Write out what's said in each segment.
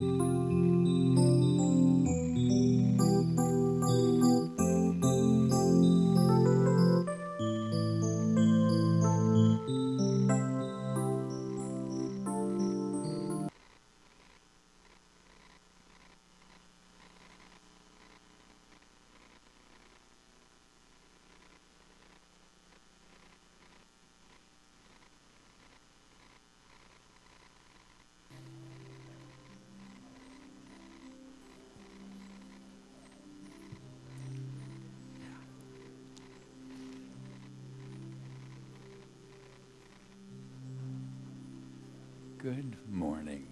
Good morning.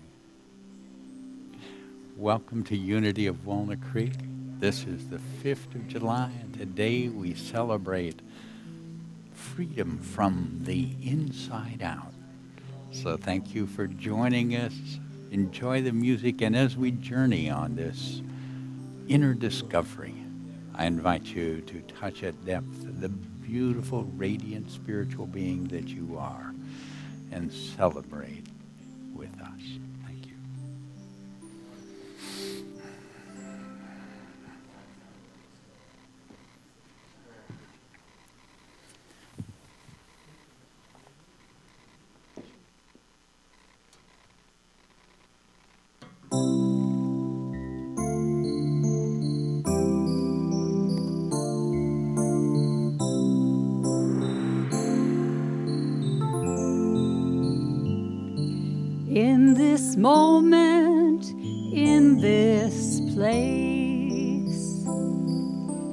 Welcome to Unity of Walnut Creek. This is the 5th of July, and today we celebrate freedom from the inside out. So thank you for joining us. Enjoy the music, and as we journey on this inner discovery, I invite you to touch at depth the beautiful, radiant spiritual being that you are and celebrate with us. Thank you. In this moment, in this place,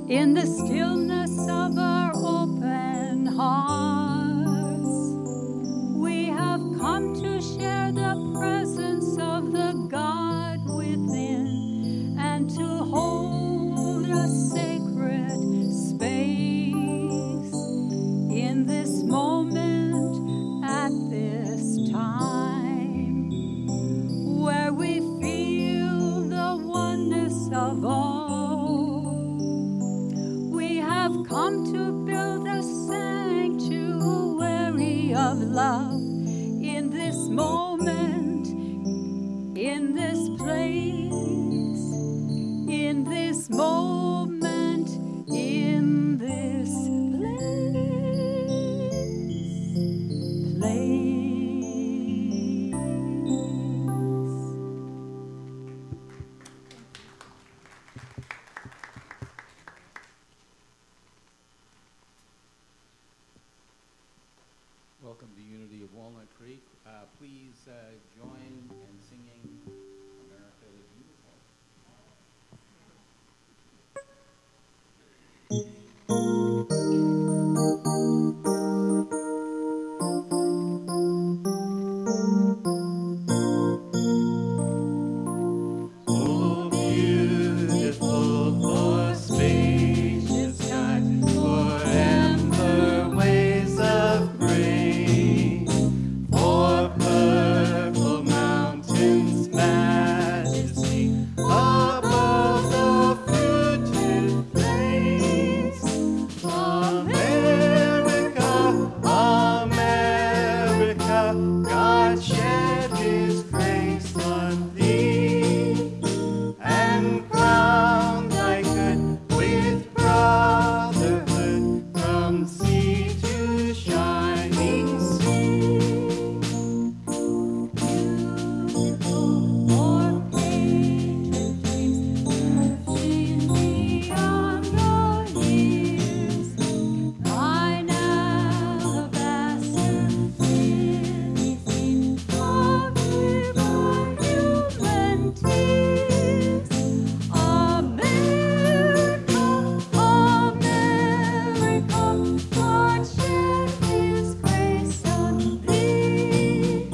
in the stillness of our open hearts, we have come to share the presence of the God within and to hold a sacred space in this moment at this time, where we feel the oneness of all. We have come to build a sanctuary of love in this moment, in this place, in this moment, in this place. Welcome to Unity of Walnut Creek. Please join in singing America the Beautiful. Oh, beautiful for spacious sky, for amber waves of grain, for purple mountains' majesty, above the fruited plains. America, America, God shed His grace on thee, and crown thy good with brotherhood from sea to shining sea. For patriot dreams, marching beyond the years, thine alabaster lily seen, covered by human tears. America, America, God shed His grace on thee,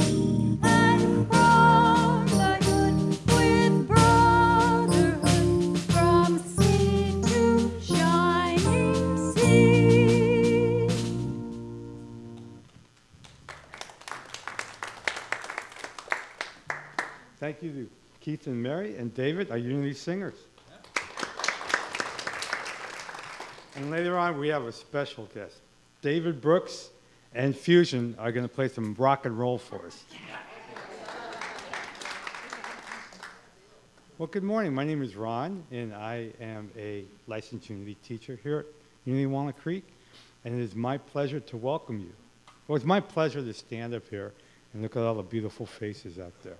and crown thy good with brotherhood from sea to shining sea. Thank you to Keith and Mary and David, our Unity singers. And later on, we have a special guest. David Brooks and Fusion are going to play some rock and roll for us. Well, good morning. My name is Ron, and I am a licensed Unity teacher here at Unity Walnut Creek, and it is my pleasure to welcome you. Well, it's my pleasure to stand up here and look at all the beautiful faces out there.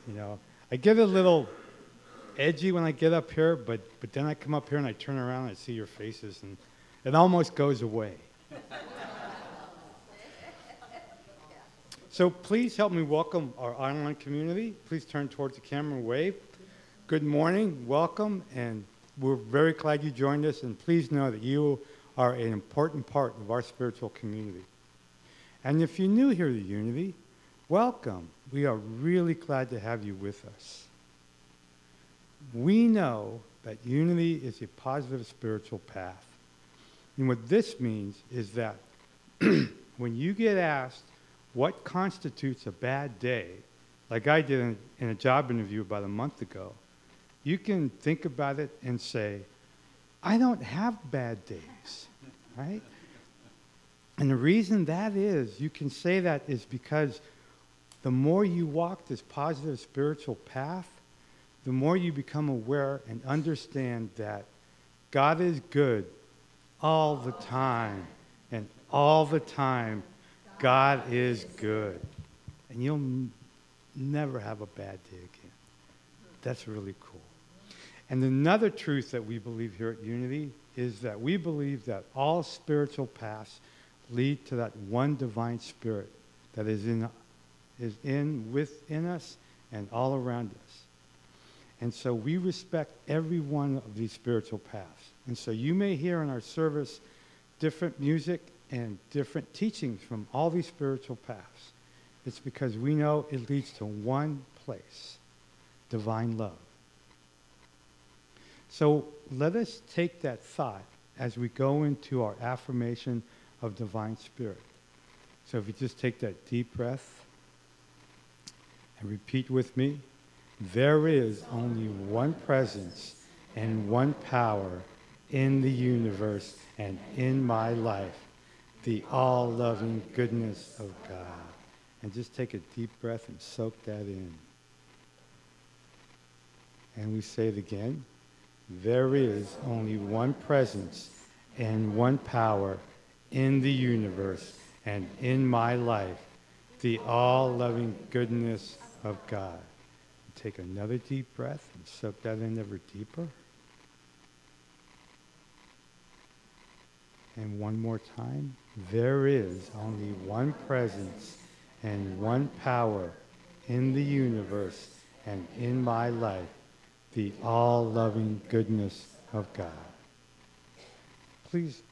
You know, I get a little edgy when I get up here, but then I come up here and I turn around and I see your faces, and it almost goes away. So please help me welcome our online community. Please turn towards the camera and wave. Good morning, welcome, and we're very glad you joined us, and please know that you are an important part of our spiritual community. And if you're new here to Unity, welcome. We are really glad to have you with us. We know that Unity is a positive spiritual path. And what this means is that when you get asked what constitutes a bad day, like I did in a job interview about a month ago, you can think about it and say, I don't have bad days, right? And the reason that is, you can say that is because the more you walk this positive spiritual path, the more you become aware and understand that God is good all the time. And all the time, God is good. And you'll never have a bad day again. That's really cool. And another truth that we believe here at Unity is that we believe that all spiritual paths lead to that one divine spirit that is within us and all around us. And so we respect every one of these spiritual paths. And so you may hear in our service different music and different teachings from all these spiritual paths. It's because we know it leads to one place, divine love. So let us take that thought as we go into our affirmation of divine spirit. So if you just take that deep breath and repeat with me, there is only one presence and one power in the universe and in my life, the all-loving goodness of God. And just take a deep breath and soak that in. And we say it again. There is only one presence and one power in the universe and in my life, the all-loving goodness of God. Take another deep breath and soak that in ever deeper. And one more time. There is only one presence and one power in the universe and in my life, the all-loving goodness of God. Please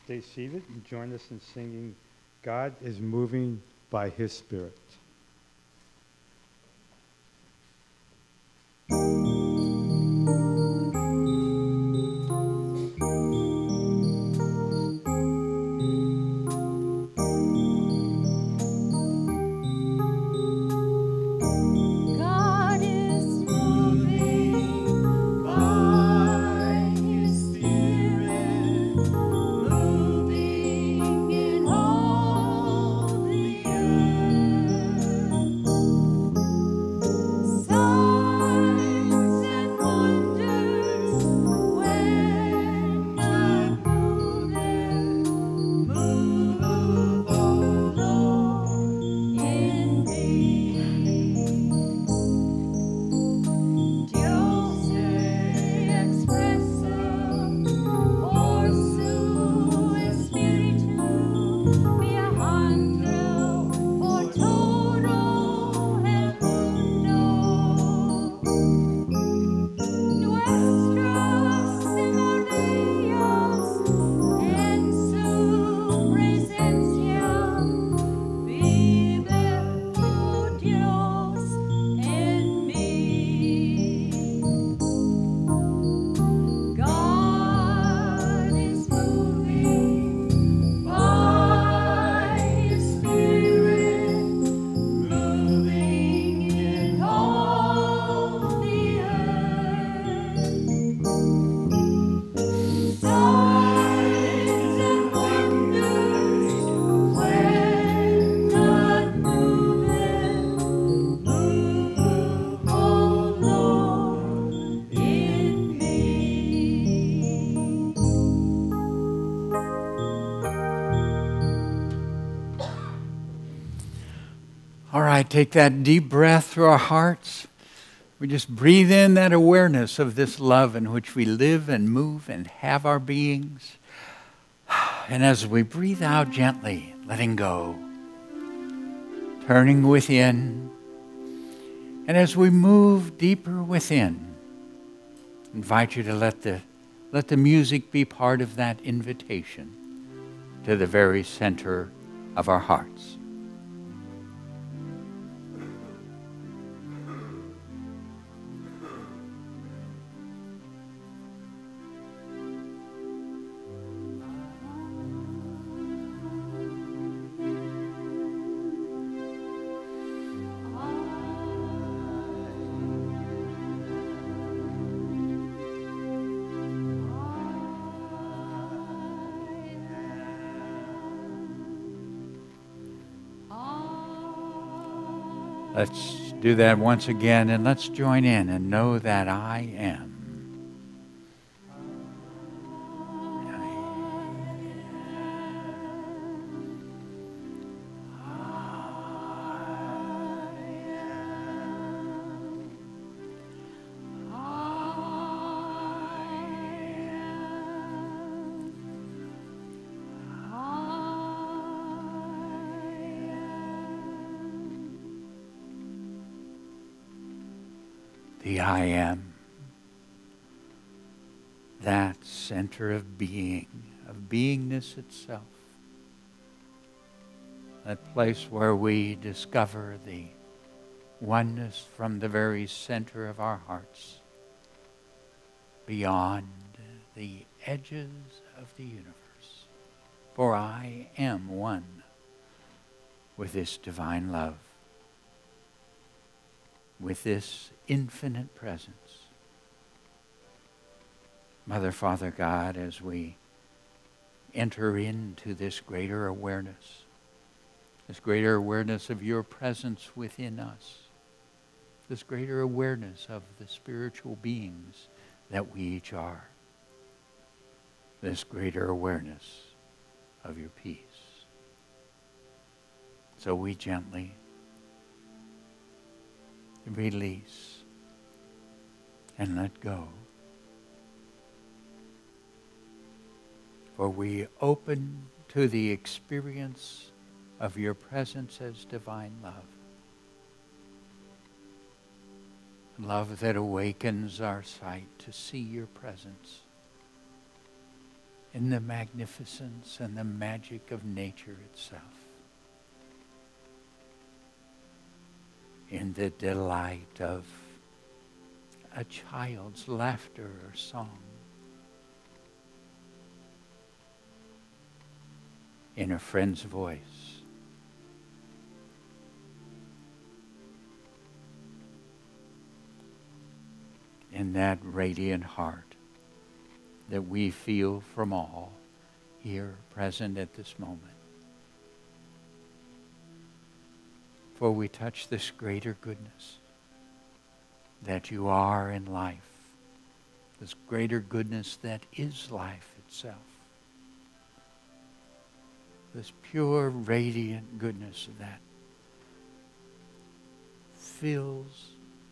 stay seated and join us in singing, God is Moving by His Spirit. God is moving by His Spirit, moving in all the earth. right, take that deep breath through our hearts. We just breathe in that awareness of this love in which we live and move and have our beings. And as we breathe out gently, letting go, turning within, and as we move deeper within, invite you to let the music be part of that invitation to the very center of our hearts. Let's do that once again, and let's join in and know that I am. The I am, that center of being, of beingness itself, that place where we discover the oneness from the very center of our hearts, beyond the edges of the universe. For I am one with this divine love, with this infinite presence. Mother, Father, God, as we enter into this greater awareness of your presence within us, this greater awareness of the spiritual beings that we each are, this greater awareness of your peace. So we gently release and let go. For we open to the experience of your presence as divine love. Love that awakens our sight to see your presence in the magnificence and the magic of nature itself. In the delight of a child's laughter or song, in a friend's voice, in that radiant heart that we feel from all here present at this moment. For we touch this greater goodness that you are in life, this greater goodness that is life itself, this pure, radiant goodness that fills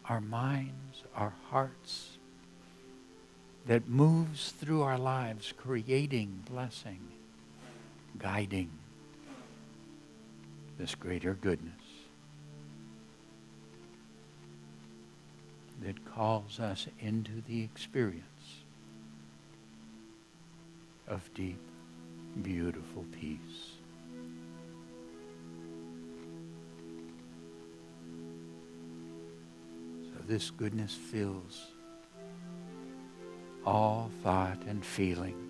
our minds, our hearts, that moves through our lives, creating blessing, guiding this greater goodness that calls us into the experience of deep, beautiful peace. So this goodness fills all thought and feeling.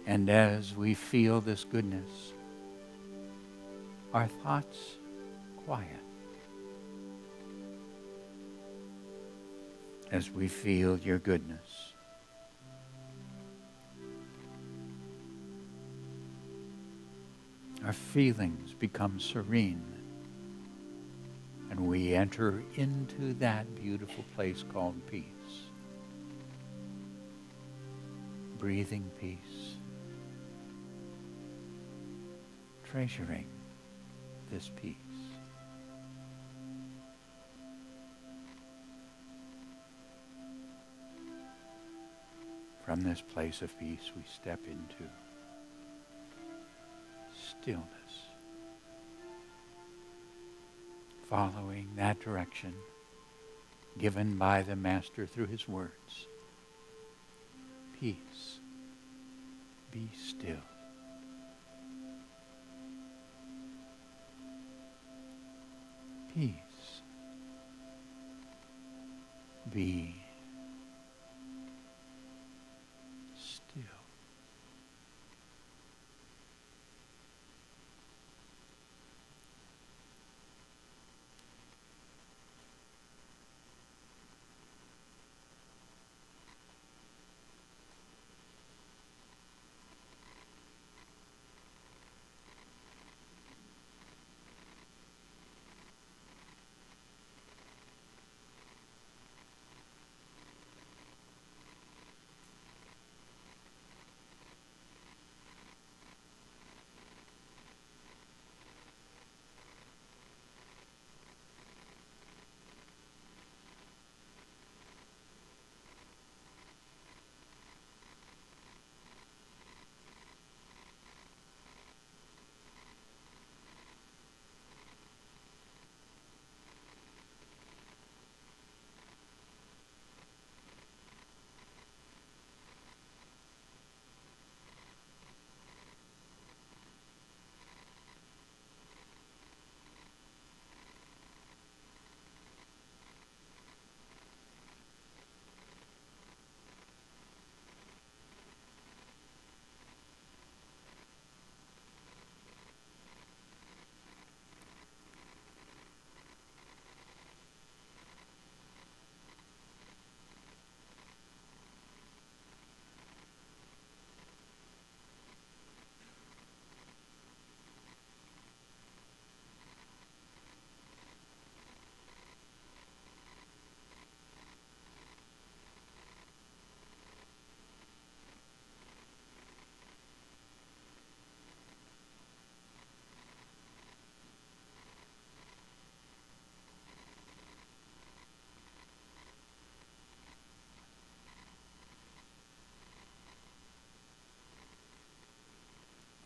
And as we feel this goodness, our thoughts quiet. As we feel your goodness, our feelings become serene, and we enter into that beautiful place called peace. Breathing peace, treasuring this peace. From this place of peace, we step into stillness, following that direction given by the Master through his words. Peace, be still. Peace, be still.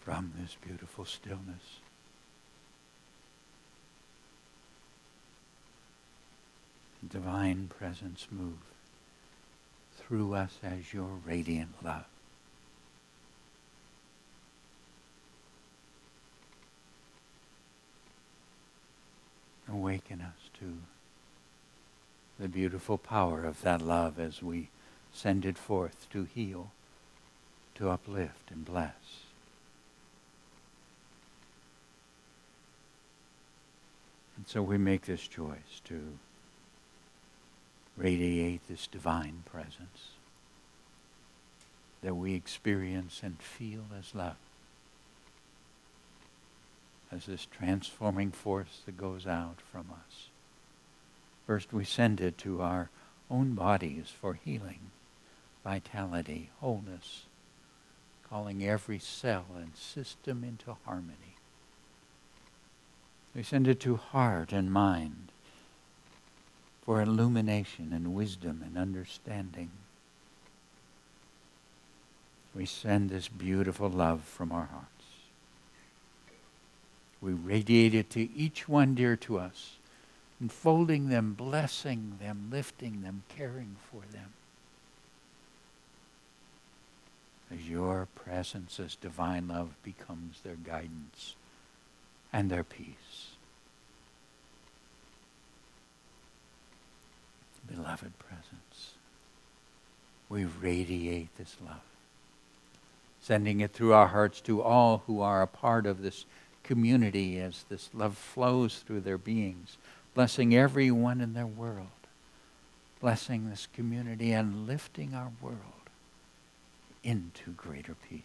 From this beautiful stillness, divine presence move through us as your radiant love. Awaken us to the beautiful power of that love as we send it forth to heal, to uplift and bless. And so we make this choice to radiate this divine presence that we experience and feel as love, as this transforming force that goes out from us. First, we send it to our own bodies for healing, vitality, wholeness, calling every cell and system into harmony. We send it to heart and mind for illumination and wisdom and understanding. We send this beautiful love from our hearts. We radiate it to each one dear to us, enfolding them, blessing them, lifting them, caring for them. As your presence as divine love becomes their guidance and their peace. Beloved presence, we radiate this love, sending it through our hearts to all who are a part of this community as this love flows through their beings, blessing everyone in their world, blessing this community and lifting our world into greater peace.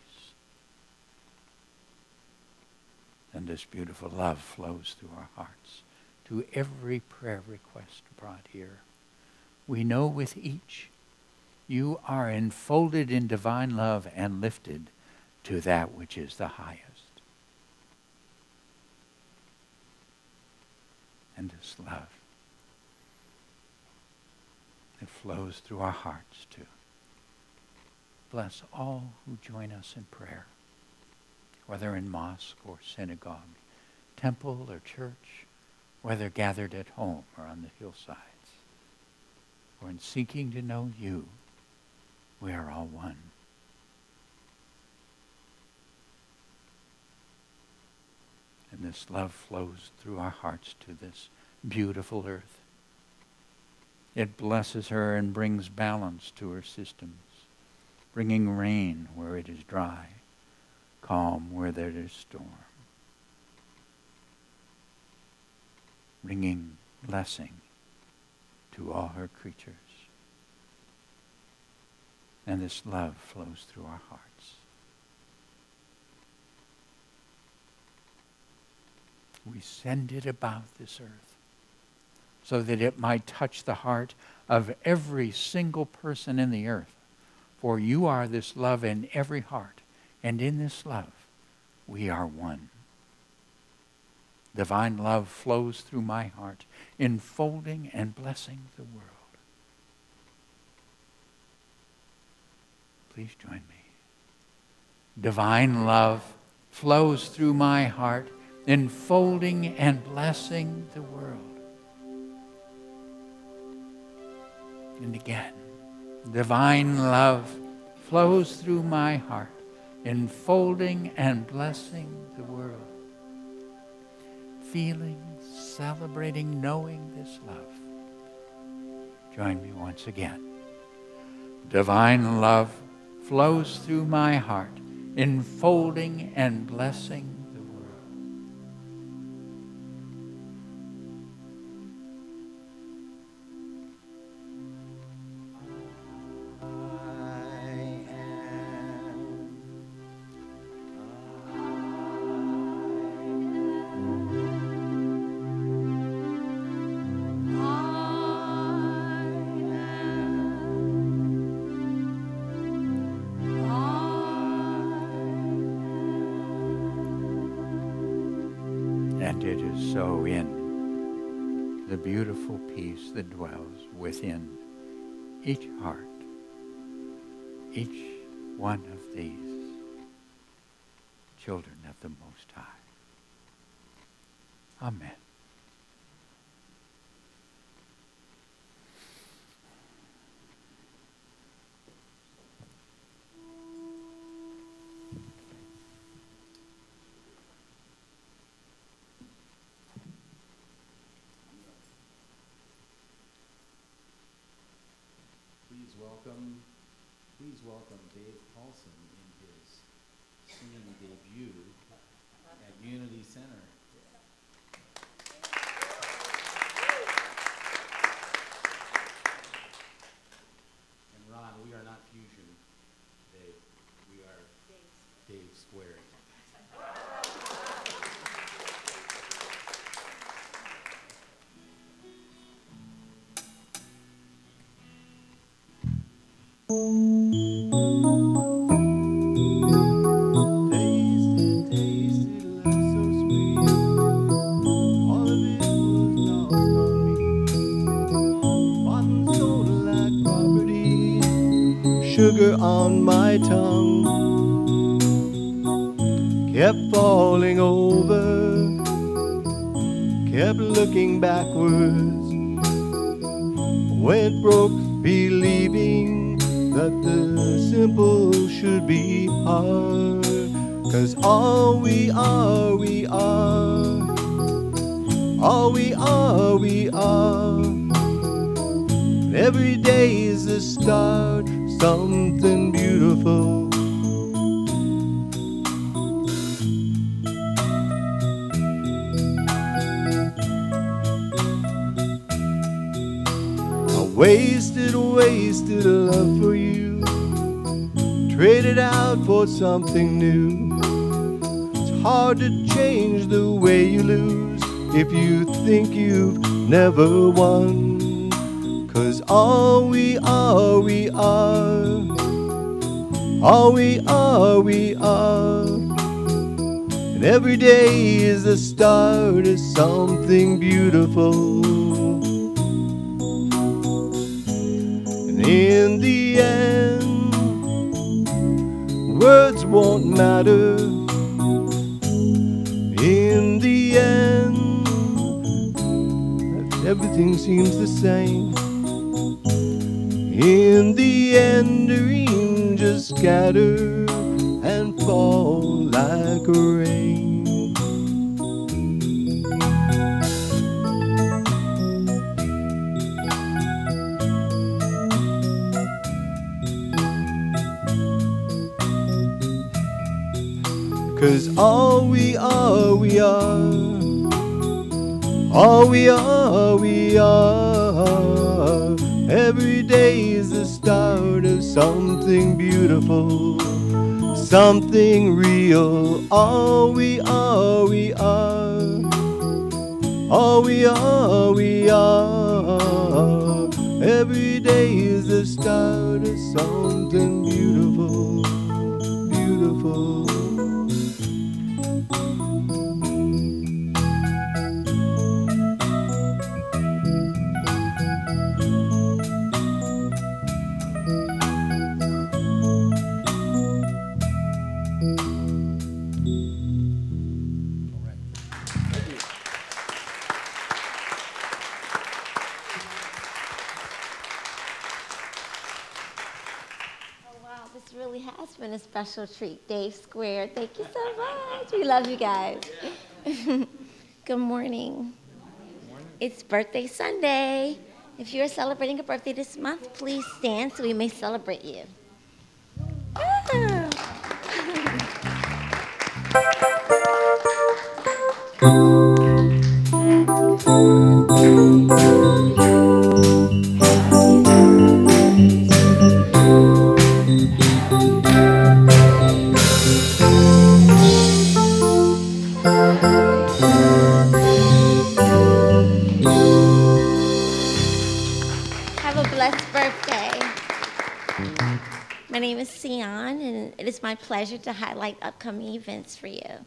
And this beautiful love flows through our hearts to every prayer request brought here. We know with each you are enfolded in divine love and lifted to that which is the highest. and this love that flows through our hearts too. Bless all who join us in prayer, whether in mosque or synagogue, temple or church, whether gathered at home or on the hillsides, or in seeking to know you. We are all one. And this love flows through our hearts to this beautiful earth. It blesses her and brings balance to her systems, bringing rain where it is dry, calm where there is storm, bringing blessing to all her creatures. And this love flows through our hearts. We send it about this earth so that it might touch the heart of every single person in the earth. For you are this love in every heart, and in this love we are one. Divine love flows through my heart, enfolding and blessing the world. Please join me. Divine love flows through my heart, enfolding and blessing the world. And again, divine love flows through my heart, enfolding and blessing the world. Feeling, celebrating, knowing this love. Join me once again. Divine love flows through my heart, enfolding and blessing the world. And it is so in the beautiful peace that dwells within each heart, each one of these children of the Most High. Amen. Please welcome Dave Paulson in his singing debut at Unity Center. And Ron, we are not Fusion, Dave. We are Dave Squared. Sugar on my tongue kept falling over, kept looking backwards, went broke believing that the simple should be hard. 'Cause all we are, we are. All we are, we are. Every day is the start, something beautiful. I wasted love for you, traded out for something new. It's hard to change the way you lose if you think you've never won. 'Cause all we are, we are. All we are, we are. And every day is the start of something beautiful. And in the end, words won't matter. In the end, everything seems the same. In the end, dreams just scatter and fall like rain. 'Cause all we are, we are. All we are, we are. Every day is the start of something beautiful, something real. All we are, we are. All we are, we are. Every day is the start of something beautiful, beautiful. This really has been a special treat. Dave Square, thank you so much. We love you guys. Good morning. It's birthday Sunday. If you're celebrating a birthday this month, please stand so we may celebrate you. Have a blessed birthday. My name is Sion, and it is my pleasure to highlight upcoming events for you.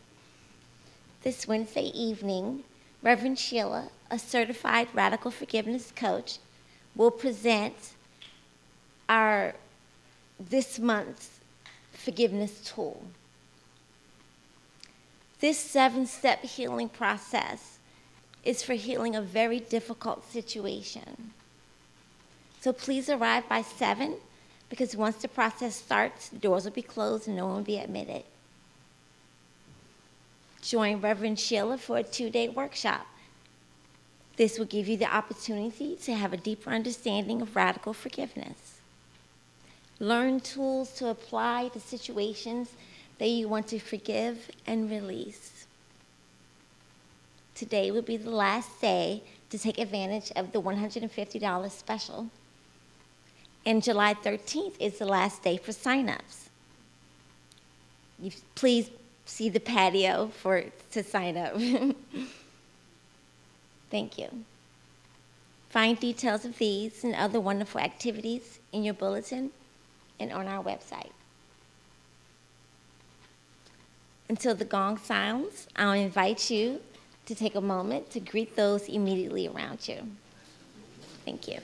This Wednesday evening, Reverend Sheila, a certified radical forgiveness coach, will present our this month's forgiveness tool. This 7-step healing process is for healing a very difficult situation. So please arrive by 7, because once the process starts, the doors will be closed and no one will be admitted. Join Reverend Sheila for a 2-day workshop. This will give you the opportunity to have a deeper understanding of radical forgiveness. Learn tools to apply to situations that you want to forgive and release. Today will be the last day to take advantage of the $150 special. And July 13th is the last day for sign-ups. Please see the patio to sign up. Thank you. Find details of these and other wonderful activities in your bulletin and on our website. Until the gong sounds, I'll invite you to take a moment to greet those immediately around you. Thank you.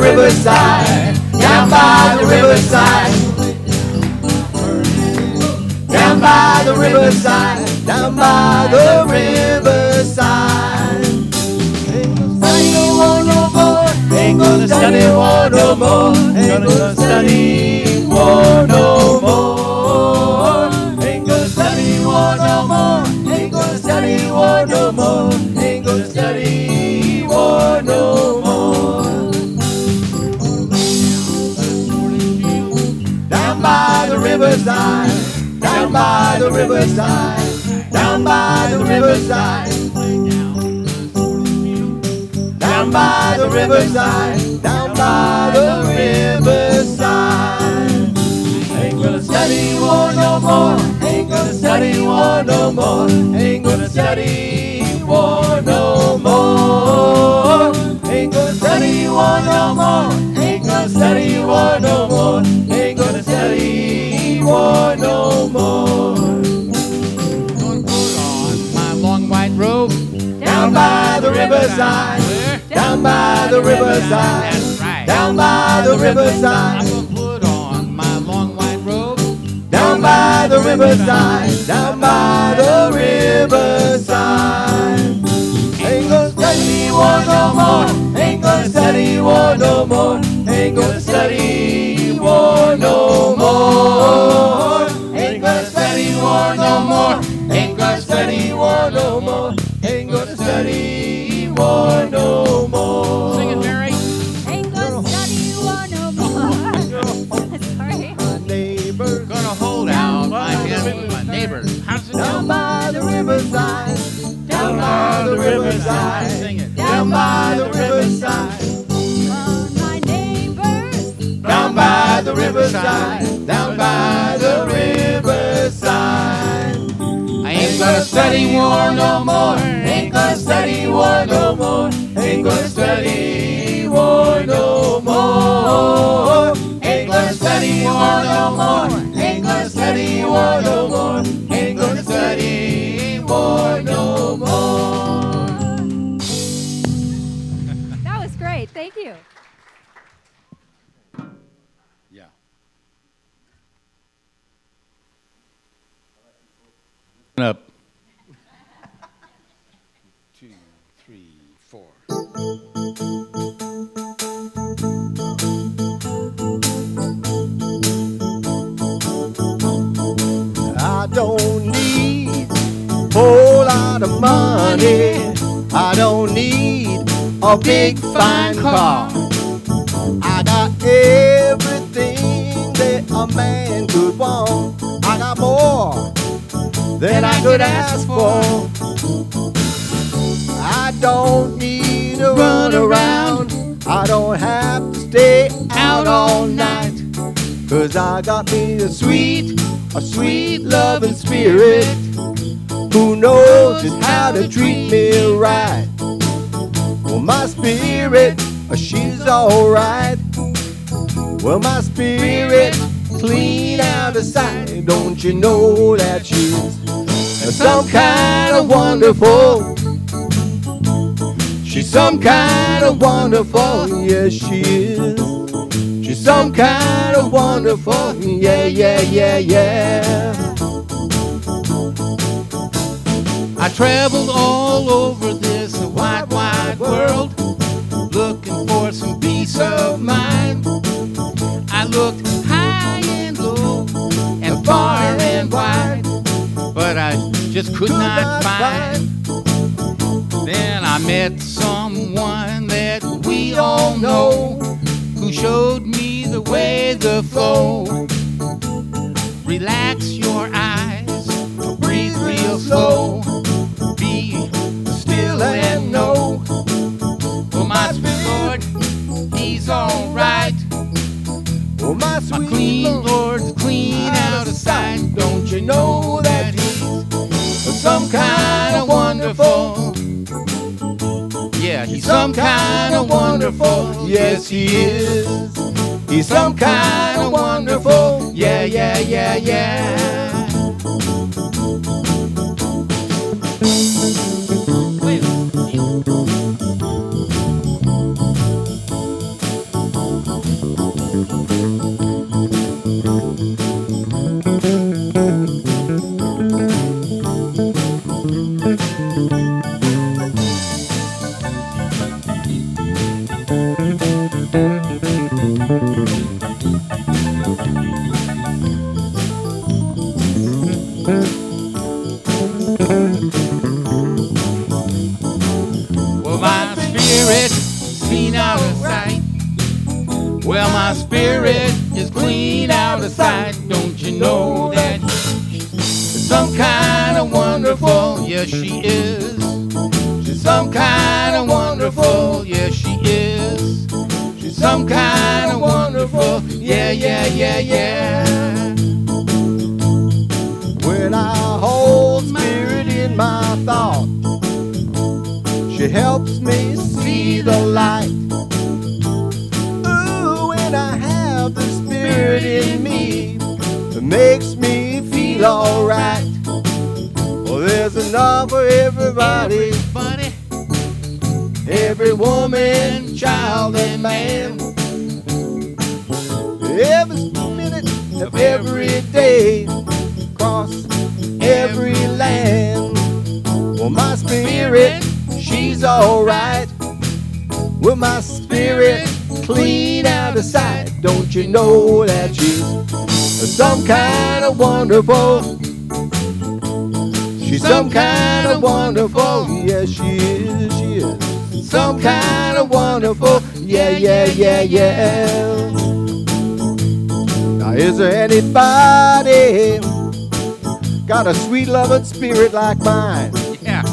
riverside, down by the riverside. Down by the riverside, down by the riverside. Ain't gonna study war no more. Ain't gonna study war no more. Ain't gonna study war no more. Ain't gonna study war no more. Ain't gonna study war no more. Down by the riverside, down by the riverside, down by the riverside. Down by the riverside, down by the riverside. Ain't gonna study war no more. Ain't gonna study war no more. Ain't gonna study war no more. Ain't gonna study war no more. Ain't gonna study war no more. Ain't gonna study war no more. Gonna put on my long white robe. Down by the riverside. Down by the riverside, That's right. down by the I'm riverside, gonna put on my long white robe. down by the riverside, down by the riverside. Ain't gonna study war no more, ain't gonna study war no more, ain't gonna study war no more, ain't gonna study war no more, ain't gonna study war no more, ain't gonna study war no more. Sing it, Mary. Ain't gonna study war no more. Sorry. Neighbors Gonna hold out my hand with my neighbors. How's it down go? by the riverside, down by the riverside, Sing it. down by the riverside, My neighbors. down by the riverside, down by the riverside. I Ain't gonna study war no more, ain't gonna study war no more, ain't gonna study war no more, ain't gonna study war no more, ain't gonna study war no more, ain't gonna study war no more. That was great. Thank you. Yeah. Up. 2, 3, 4. I don't need a whole lot of money. I don't need a big fine car. I got everything that a man could want. I got more than I could ask for. I don't need to run around. I don't have to stay out all night. 'Cause I got me a sweet loving spirit who knows just how to treat me right. Well, my spirit, she's alright. Well, my spirit, clean out of sight. Don't you know that she's some kind of wonderful? She's some kind of wonderful, yes she is. She's some kind of wonderful, yeah, yeah, yeah, yeah. I traveled all over this wide, wide world, looking for some peace of mind. I looked high and low and far and wide, but I just could not find. Then I met someone that we all know, who showed me the way, the flow. Relax your eyes, breathe real slow, be still and know. Well, my sweet Lord, he's alright. Oh, my My sweet clean Lord's clean out of sight. Don't you know that he's some kind of wonderful? Yeah, he's some kind of wonderful. yes he is. He's some kind of wonderful, yeah, yeah, yeah, yeah. Well, my spirit's clean out of sight. Well, my spirit is clean out of sight. Don't you know that she's some kind of wonderful? Yes, she is. She's some kind of wonderful. Yes, she is. She's some kind of wonderful. Yeah, yeah, yeah, yeah. When I hold spirit in my thought, she helps me see the light. Ooh, when I have the spirit in me, it makes me feel alright. Well, there's enough for everybody, Buddy, every woman, child, and man. Every minute of every day, across every land. Well, my spirit, she's alright. With my spirit clean out of sight. Don't you know that she's some kind of wonderful? She's some kind of wonderful. Yes, she is, she is. Some kind of wonderful. Yeah, yeah, yeah, yeah. Now, is there anybody got a sweet loving spirit like mine? yeah.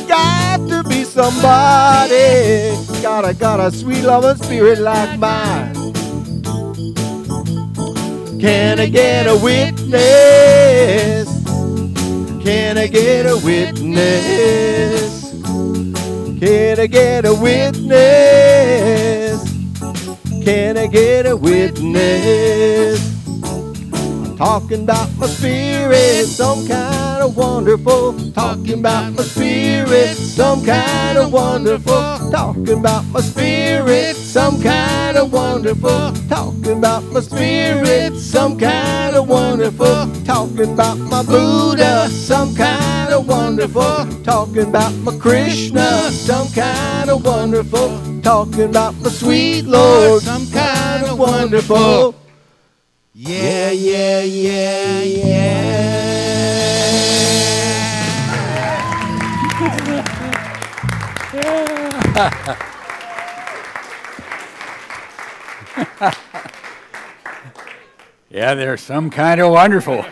Got to be somebody got a sweet loving spirit like mine. Can I get a witness? Can I get a witness? Can I get a witness? Can I get a witness? Talking about my spirit, some kind of wonderful. Talking about my spirit, some kind of wonderful. Talking about my spirit, some kind of wonderful. Talking about my spirit, some kind of wonderful. Talking about my Buddha, some kind of wonderful. Talking about my Krishna, some kind of wonderful. Talking about my sweet Lord, some kind of wonderful. Yeah, yeah, yeah, yeah. Yeah, they're some kind of wonderful.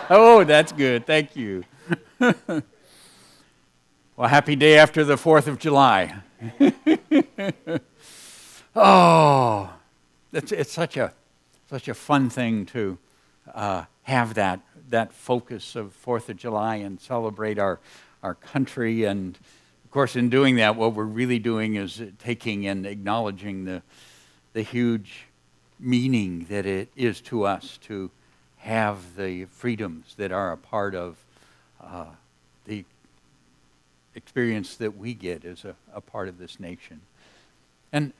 Oh, that's good. Thank you. Well, happy day after the 4th of July. Oh, it's such a fun thing to have that focus of 4th of July and celebrate our country. And of course, in doing that, what we're really doing is taking and acknowledging the huge meaning that it is to us to have the freedoms that are a part of the experience that we get as a part of this nation. And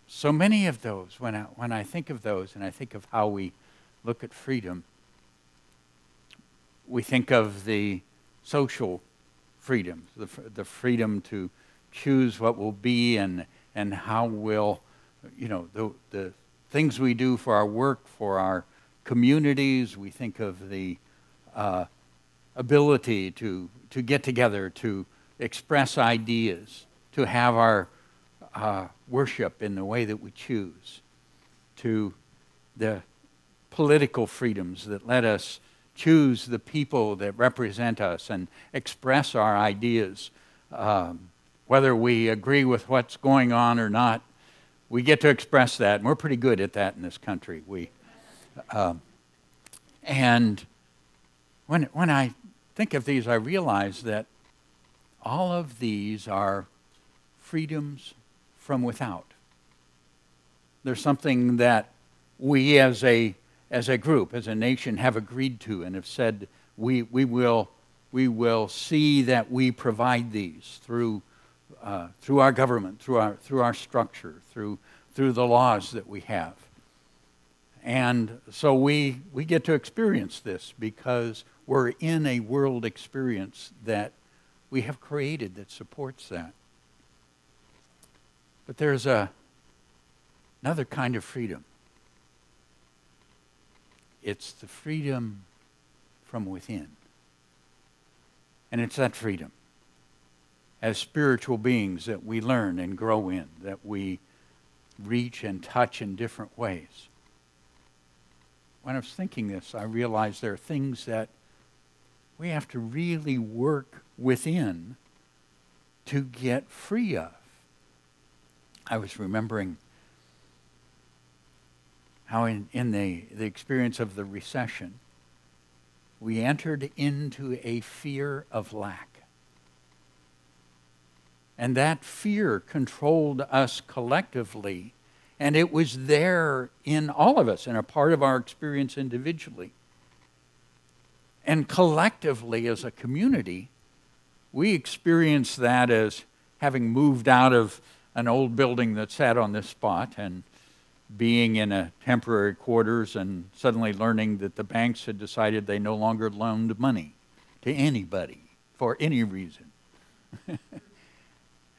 so many of those, when I think of those and I think of how we look at freedom, we think of the social freedoms, the freedom to choose what will be and how we'll, the things we do for our work, for our communities. We think of the ability to get together, to express ideas, to have our worship in the way that we choose, to the political freedoms that let us choose the people that represent us and express our ideas. Whether we agree with what's going on or not, we get to express that, and we're pretty good at that in this country. And when I think of these, I realize that all of these are freedoms from without. There's something that we as a group, as a nation, have agreed to and have said we will see that we provide these through our government, through our structure, through the laws that we have. And so we get to experience this because we're in a world experience that we have created that supports that. But there's another kind of freedom. It's the freedom from within. And it's that freedom as spiritual beings that we learn and grow in, that we reach and touch in different ways. When I was thinking this, I realized there are things that we have to really work within to get free of. I was remembering how in the experience of the recession, we entered into a fear of lack. And that fear controlled us collectively. And it was there in all of us and a part of our experience individually. And collectively as a community, we experienced that as having moved out of an old building that sat on this spot and being in a temporary quarters and suddenly learning that the banks had decided they no longer loaned money to anybody for any reason.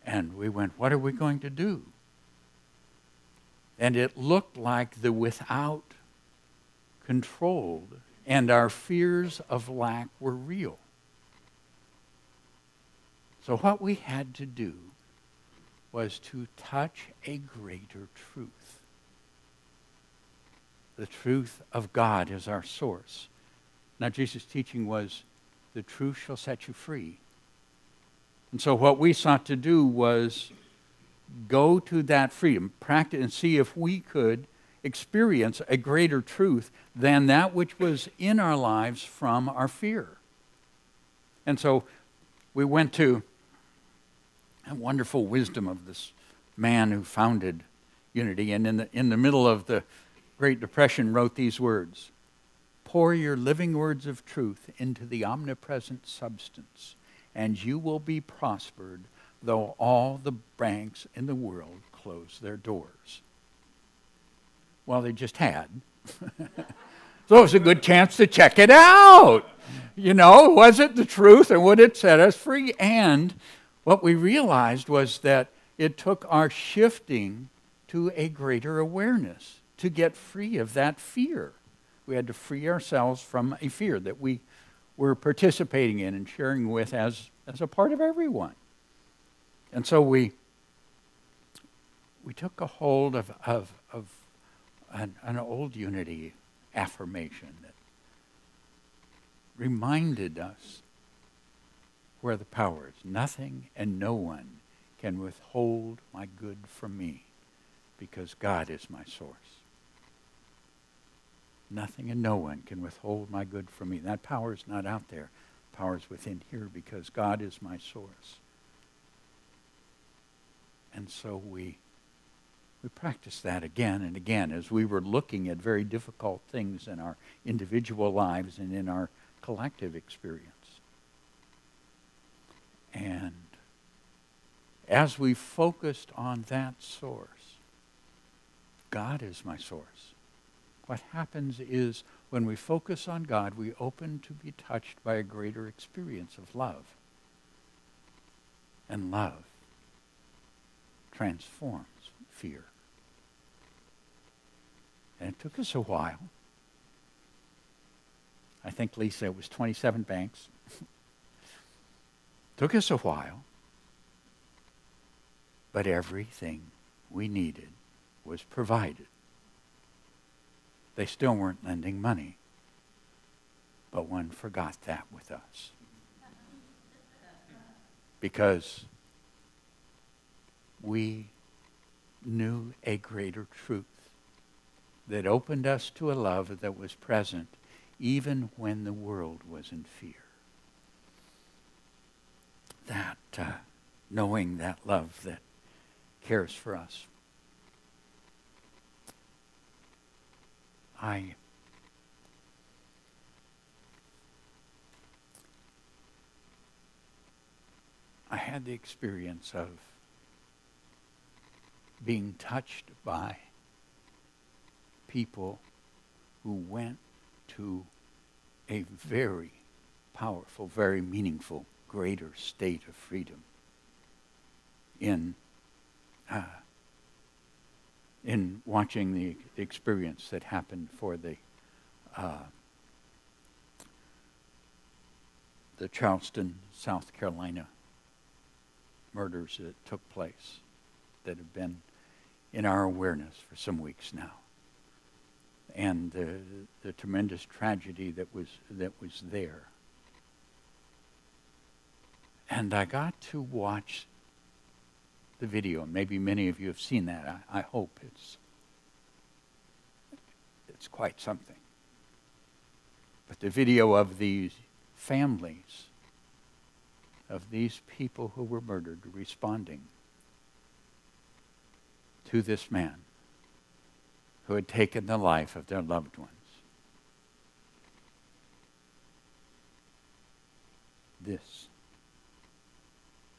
And we went, what are we going to do? And it looked like the without controlled, and our fears of lack were real. So what we had to do was to touch a greater truth. The truth of God is our source. Now, Jesus' teaching was, the truth shall set you free. And so what we sought to do was go to that freedom, practice, and see if we could experience a greater truth than that which was in our lives from our fear. And so we went to a wonderful wisdom of this man who founded Unity, and in the middle of the Great Depression wrote these words: pour your living words of truth into the omnipresent substance, and you will be prospered, though all the banks in the world close their doors. Well, they just had. So it was a good chance to check it out. You know, was it the truth, and would it set us free? And what we realized was that it took our shifting to a greater awareness to get free of that fear. We had to free ourselves from a fear that we were participating in and sharing with as a part of everyone. And so we took a hold of an old Unity affirmation that reminded us where the power is. Nothing and no one can withhold my good from me, because God is my source. Nothing and no one can withhold my good from me. That power is not out there. Power is within here, because God is my source. And so we practiced that again and again as we were looking at very difficult things in our individual lives and in our collective experience. And as we focused on that source, God is my source. What happens is when we focus on God, we open to be touched by a greater experience of love. And love transforms fear. And it took us a while. I think, Lisa, it was 27 banks. Took us a while. But everything we needed was provided. They still weren't lending money. But one forgot that with us. Because we knew a greater truth that opened us to a love that was present even when the world was in fear. That knowing that love that cares for us. I had the experience of being touched by people who went to a very powerful, very meaningful, greater state of freedom in watching the experience that happened for the Charleston, South Carolina murders that took place, that have been in our awareness for some weeks now, and the tremendous tragedy that was there. And I got to watch the video. Maybe many of you have seen that. I hope it's quite something. But the video of these families, of these people who were murdered, responding to this man who had taken the life of their loved ones.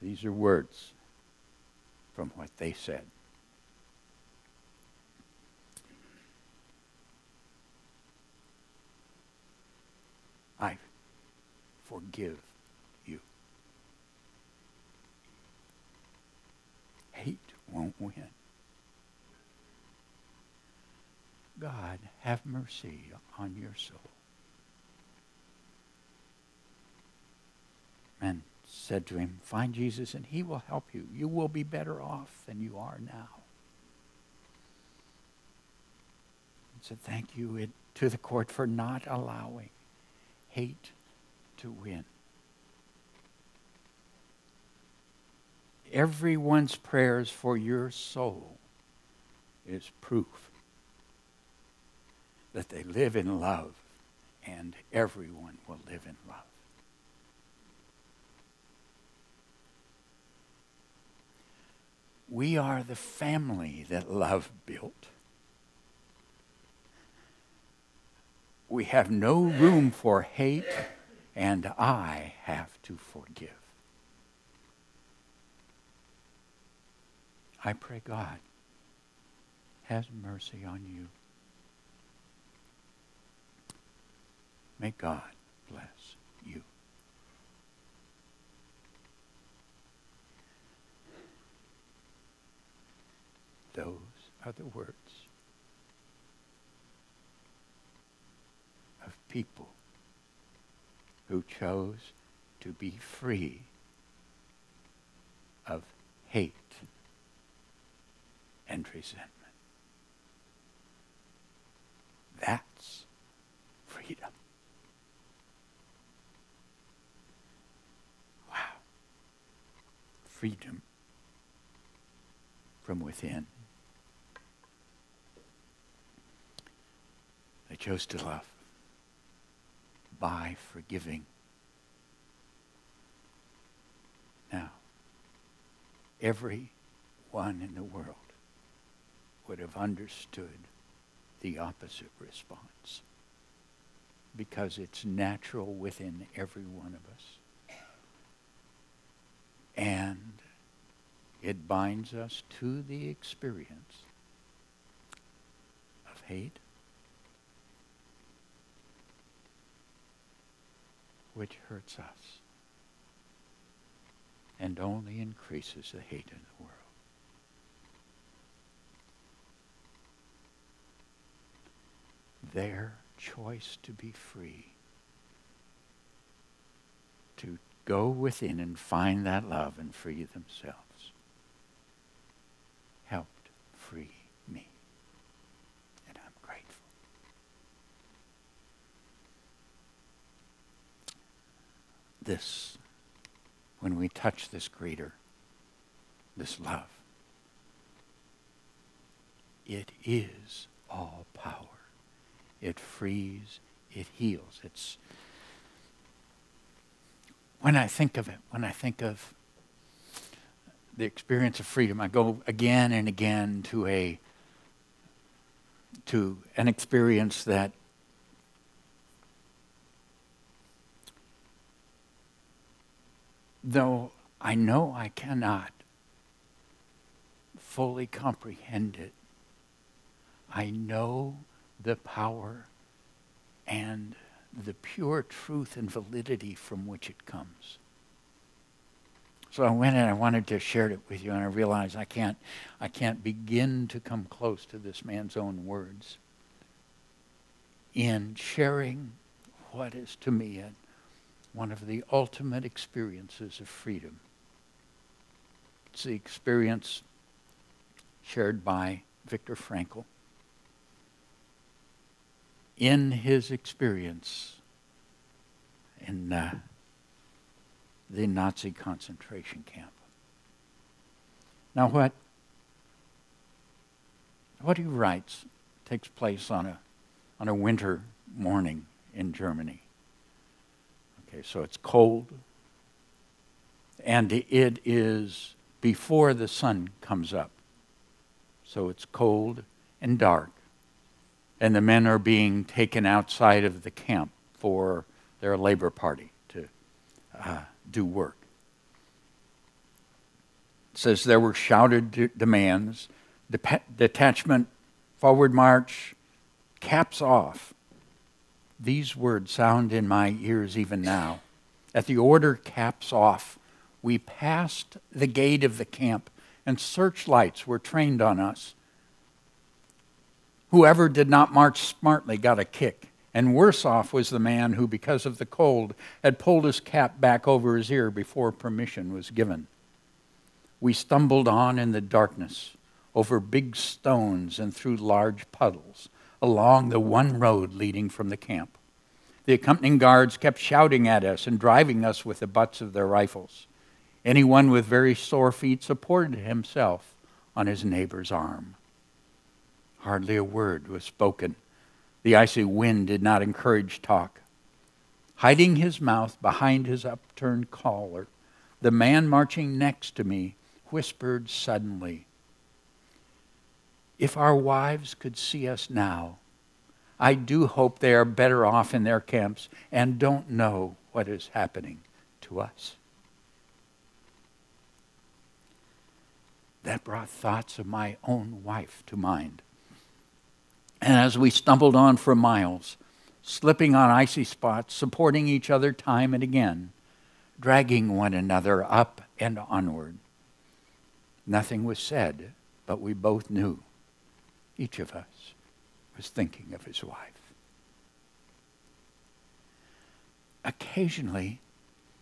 These are words from what they said. I forgive you. Hate won't win. God, have mercy on your soul. And said to him, find Jesus and he will help you. You will be better off than you are now. And said, thank you to the court for not allowing hate to win. Everyone's prayers for your soul is proof that they live in love, and everyone will live in love. We are the family that love built. We have no room for hate, and I have to forgive. I pray God has mercy on you. May God bless you. Those are the words of people who chose to be free of hate and resentment. That's freedom. Wow. Freedom from within. They chose to love by forgiving. Now, everyone in the world would have understood the opposite response, because it's natural within every one of us. And it binds us to the experience of hate, which hurts us and only increases the hate in the world. Their choice to be free, to go within and find that love and free themselves, helped free me. And I'm grateful. This, when we touch this greater, this love, it is all power. It frees, it heals. It's, when I think of it, when I think of the experience of freedom, I go again and again to an experience that though I know I cannot fully comprehend it, I know the power and the pure truth and validity from which it comes. So I went and I wanted to share it with you, and I realized I can't begin to come close to this man's own words in sharing what is to me one of the ultimate experiences of freedom. It's the experience shared by Viktor Frankl. In his experience in the Nazi concentration camp. Now what he writes takes place on a winter morning in Germany. Okay, so it's cold, and it is before the sun comes up. So it's cold and dark, and the men are being taken outside of the camp for their labor party to do work. It says there were shouted demands, detachment, forward march, caps off. These words sound in my ears even now. At the order caps off, we passed the gate of the camp, and searchlights were trained on us. Whoever did not march smartly got a kick, and worse off was the man who, because of the cold, had pulled his cap back over his ear before permission was given. We stumbled on in the darkness, over big stones and through large puddles, along the one road leading from the camp. The accompanying guards kept shouting at us and driving us with the butts of their rifles. Anyone with very sore feet supported himself on his neighbor's arm. Hardly a word was spoken. The icy wind did not encourage talk. Hiding his mouth behind his upturned collar, the man marching next to me whispered suddenly, "If our wives could see us now, I do hope they are better off in their camps and don't know what is happening to us." That brought thoughts of my own wife to mind. And as we stumbled on for miles, slipping on icy spots, supporting each other time and again, dragging one another up and onward, nothing was said, but we both knew each of us was thinking of his wife. Occasionally,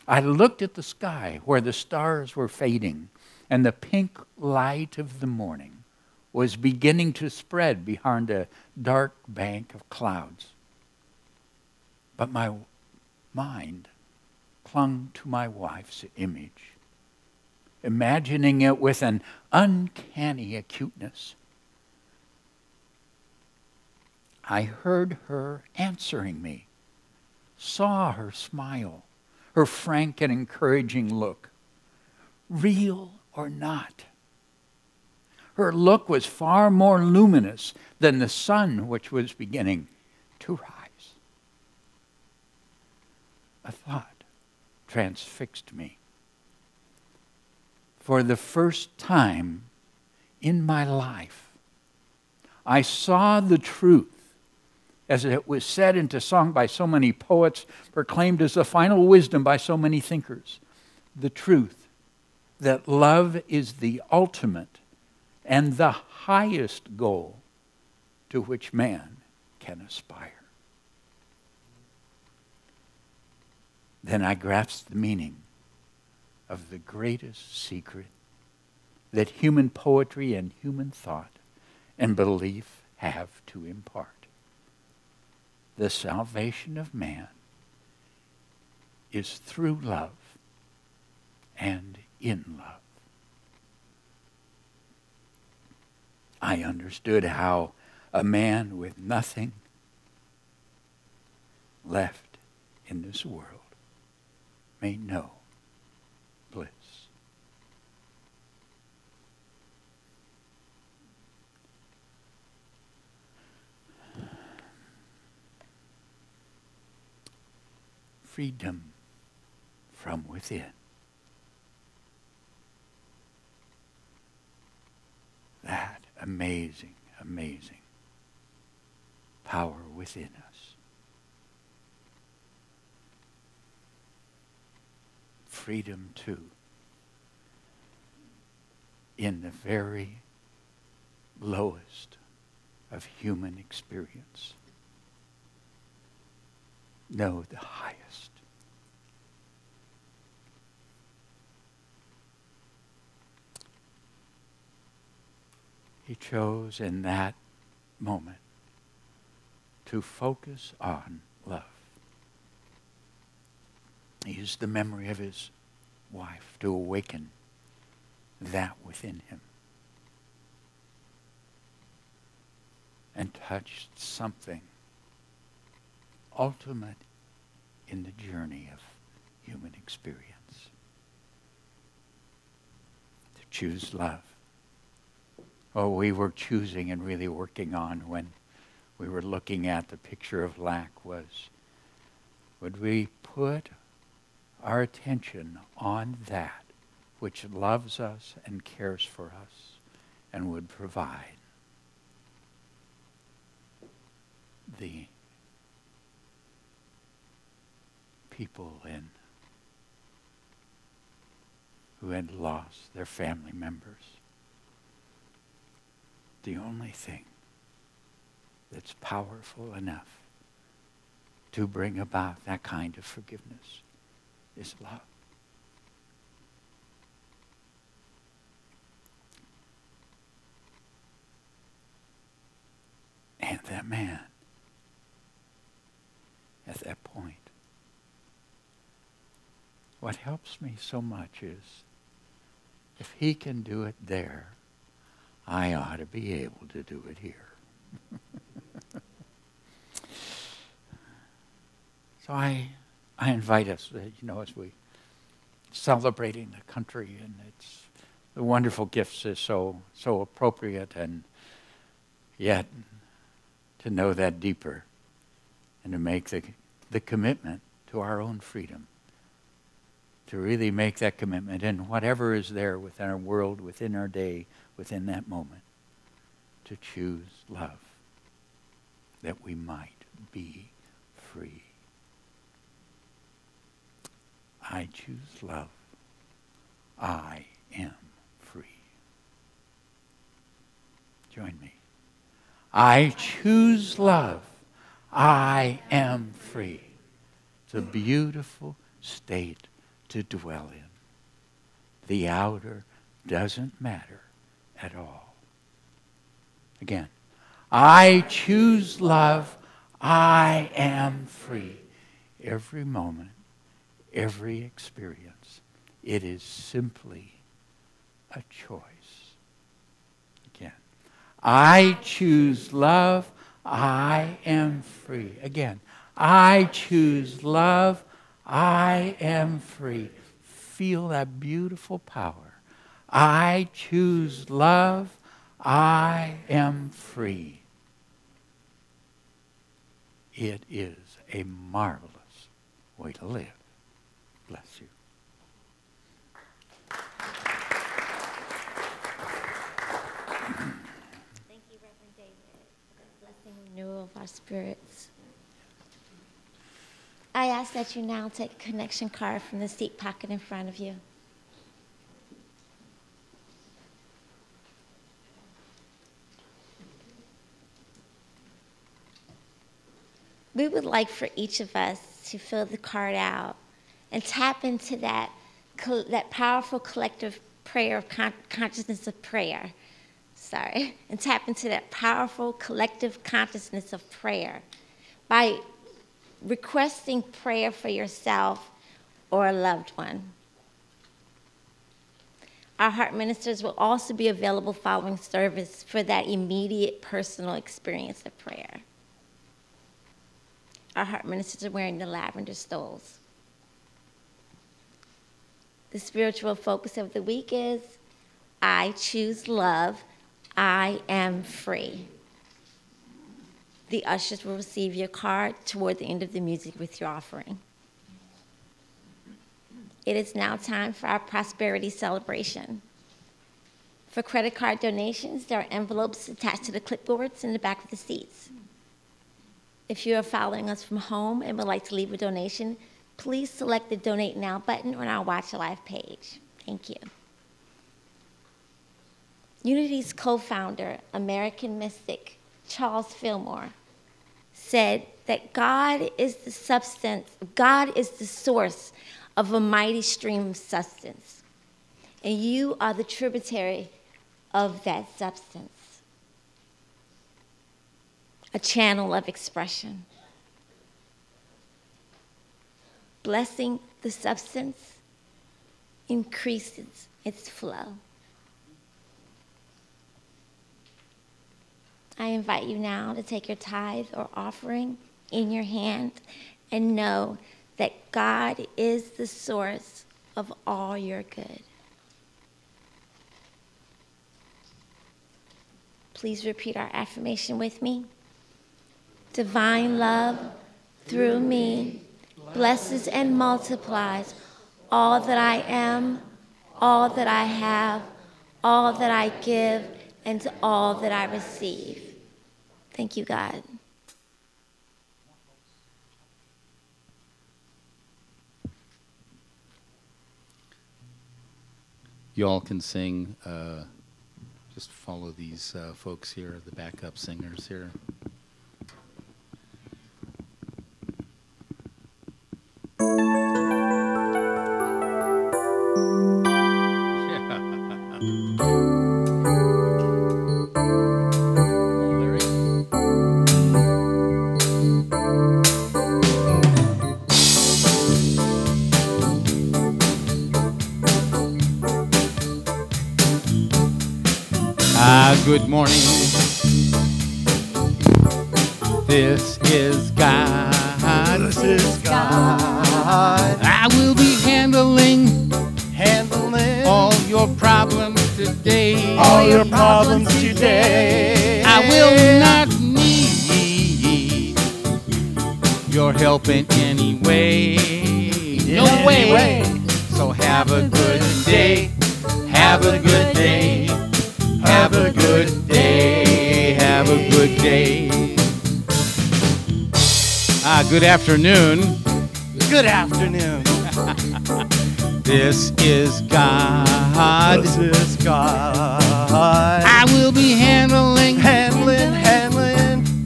I looked at the sky where the stars were fading and the pink light of the morning was beginning to spread behind a dark bank of clouds. But my mind clung to my wife's image, imagining it with an uncanny acuteness. I heard her answering me, saw her smile, her frank and encouraging look. Real or not, her look was far more luminous than the sun which was beginning to rise. A thought transfixed me. For the first time in my life, I saw the truth, as it was said into song by so many poets, proclaimed as the final wisdom by so many thinkers, the truth that love is the ultimate and the highest goal to which man can aspire. Then I grasped the meaning of the greatest secret that human poetry and human thought and belief have to impart. The salvation of man is through love and in love. I understood how a man with nothing left in this world may know bliss. Freedom from within. That amazing, amazing power within us. freedom too in the very lowest of human experience. Know the highest. He chose in that moment to focus on love. He used the memory of his wife to awaken that within him and touched something ultimate in the journey of human experience. To choose love. Oh, we were choosing and really working on when we were looking at the picture of lack was, would we put our attention on that which loves us and cares for us and would provide the people who had lost their family members. The only thing that's powerful enough to bring about that kind of forgiveness is love. And that man, at that point, what helps me so much is if he can do it there, I ought to be able to do it here. So I invite us, as we celebrating the country and its the wonderful gifts is so appropriate, and yet to know that deeper and to make the commitment to our own freedom, to really make that commitment in whatever is there within our world, within our day, within that moment, to choose love, that we might be free. I choose love. I am free. Join me. I choose love. I am free. It's a beautiful state to dwell in. The outer doesn't matter at all. Again, I choose love. I am free. Every moment, every experience, it is simply a choice. Again, I choose love. I am free. Again, I choose love. I am free. Feel that beautiful power. I choose love. I am free. It is a marvelous way to live. Bless you. Thank you, Reverend David, for the blessing renewal of our spirits. I ask that you now take a connection card from the seat pocket in front of you. We would like for each of us to fill the card out and tap into that powerful collective prayer of consciousness of prayer. And tap into that powerful collective consciousness of prayer by requesting prayer for yourself or a loved one. Our heart ministers will also be available following service for that immediate personal experience of prayer. Our heart ministers are wearing the lavender stoles. The spiritual focus of the week is, I choose love. I am free. The ushers will receive your card toward the end of the music with your offering. It is now time for our prosperity celebration. For credit card donations, there are envelopes attached to the clipboards in the back of the seats. If you are following us from home and would like to leave a donation, please select the Donate Now button on our Watch Live page. Thank you. Unity's co-founder, American mystic Charles Fillmore, said that God is the source of a mighty stream of substance, and you are the tributary of that substance, a channel of expression. Blessing the substance increases its flow. I invite you now to take your tithe or offering in your hand and know that God is the source of all your good. Please repeat our affirmation with me. Divine love through me blesses and multiplies all that I am, all that I have, all that I give, and all that I receive. Thank you, God. You all can sing. Just follow these folks here, the backup singers here. Good morning. This is God. This is God. I will be handling all your problems today. All your problems today. I will not need your help in any way. No way. So have a good day. Have a good day. Have a good day. Have a good day. Good afternoon. Good afternoon. This is God. This is God. I will be handling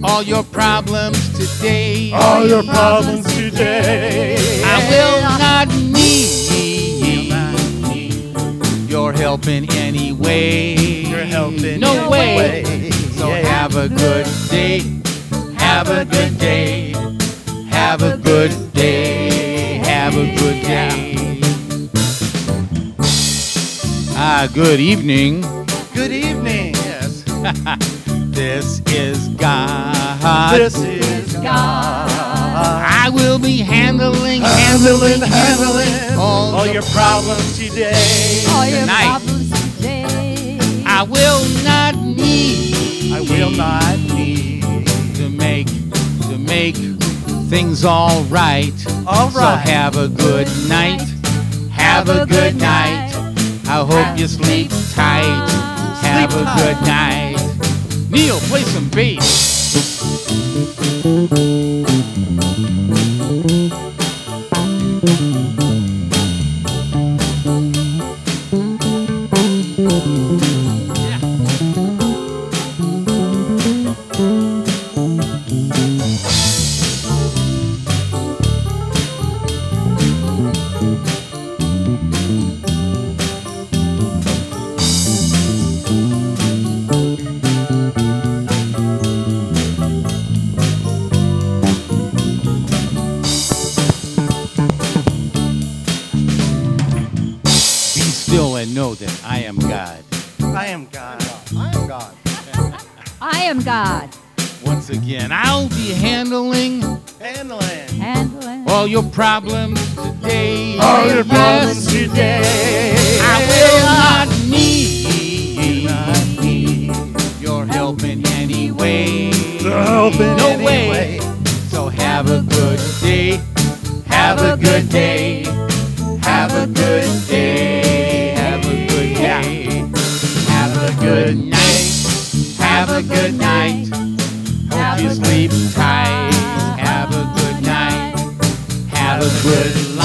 all your problems today. All your problems today. I will not need your help in any way. Your help in no any way. way. So have a good day. Have a good day. Have a good day. Have a good day. Good evening. Good evening. Yes. This is God. This is God. I will be handling all your problems today. All your Tonight. problems today. I will not need to make things all right. All So right. have a good night. Have a good night. I hope you sleep tight. Have a good night. Neil, play some bass. Know that I am God. I am God. I am God. I am God. Once again, I'll be handling all your problems today. All your problems Yes. today. I will not need your help in any way. Help in No any way. way. So have a good day. Have a good day. Have a good day. Have a good day. Have a good night. Have a good night. Hope you sleep tight. Have a good night. Have a good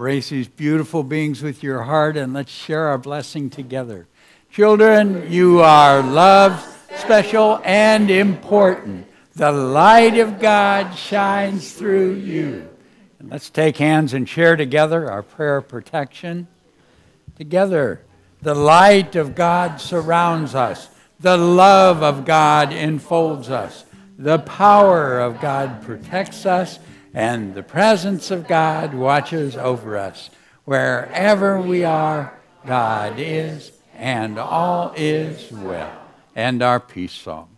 embrace these beautiful beings with your heart and let's share our blessing together. Children, you are loved, special, and important. The light of God shines through you. And let's take hands and share together our prayer of protection. Together, the light of God surrounds us. The love of God enfolds us. The power of God protects us. And the presence of God watches over us. Wherever we are, God is, and all is well. And our peace song.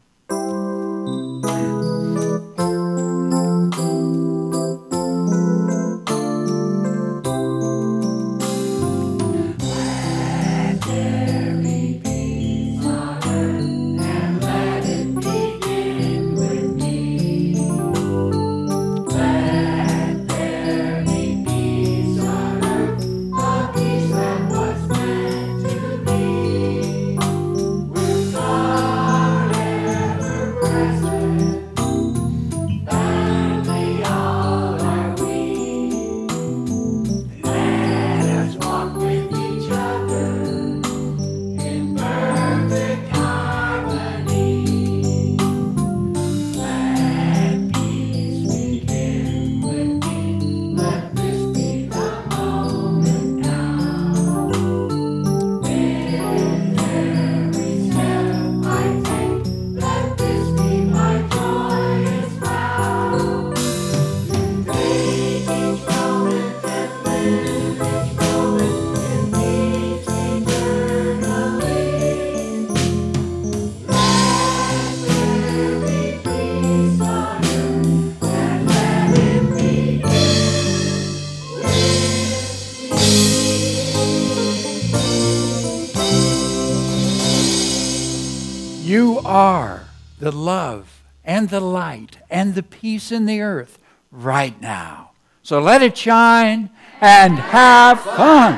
You are the love and the light and the peace in the earth right now. So let it shine and have fun.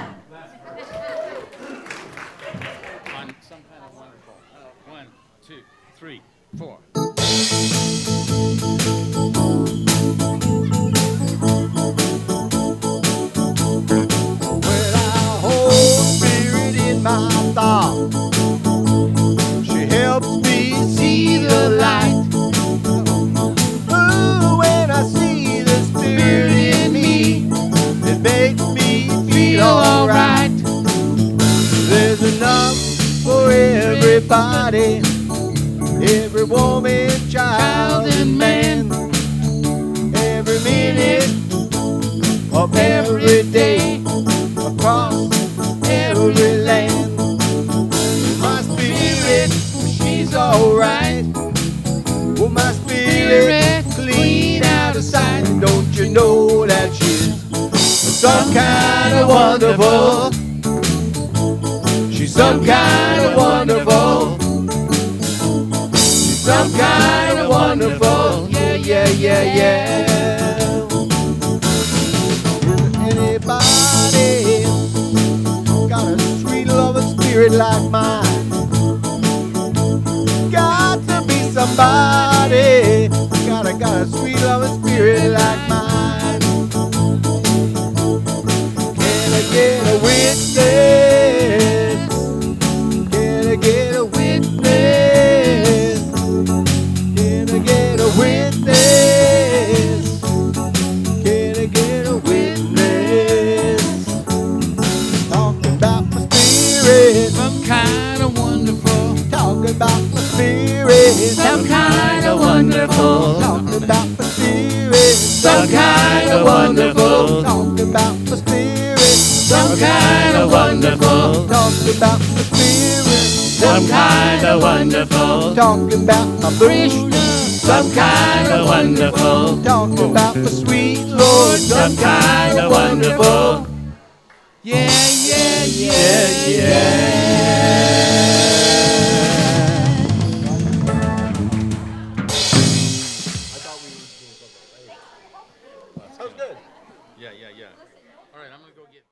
On some kind of wonderful. 1, 2, 3, 4. When I hold spirit in my thought, she helps me see the light. Ooh, when I see the spirit in me, it makes me feel alright. There's enough for everybody, every woman, child, and man, every minute of every day, across every land. My spirit, she's alright. Oh, my spirit, clean out of sight. Don't you know that she's some kind of wonderful? She's some kind of wonderful. She's some kind of wonderful. Yeah, yeah, yeah, yeah. Anybody got a sweet loving spirit like mine? Got to be somebody got a sweet loving spirit like mine. Can I get a witness? Can I get a witness? Can I get a witness? Can I get a witness? Talking about my spirit, Some kind of wonderful. talking about my spirit, Some kind of wonderful. talking about my spirit, Some kind of wonderful. talking about my spirit, Some kind of wonderful. talking about my spirit, Some kind of wonderful. talking about my Krishna. Some kind of wonderful. talking about my sweet Lord, Some kind of wonderful. Yeah, yeah, yeah, yeah. Sounds good. Yeah, yeah, yeah. All right, I'm gonna go get.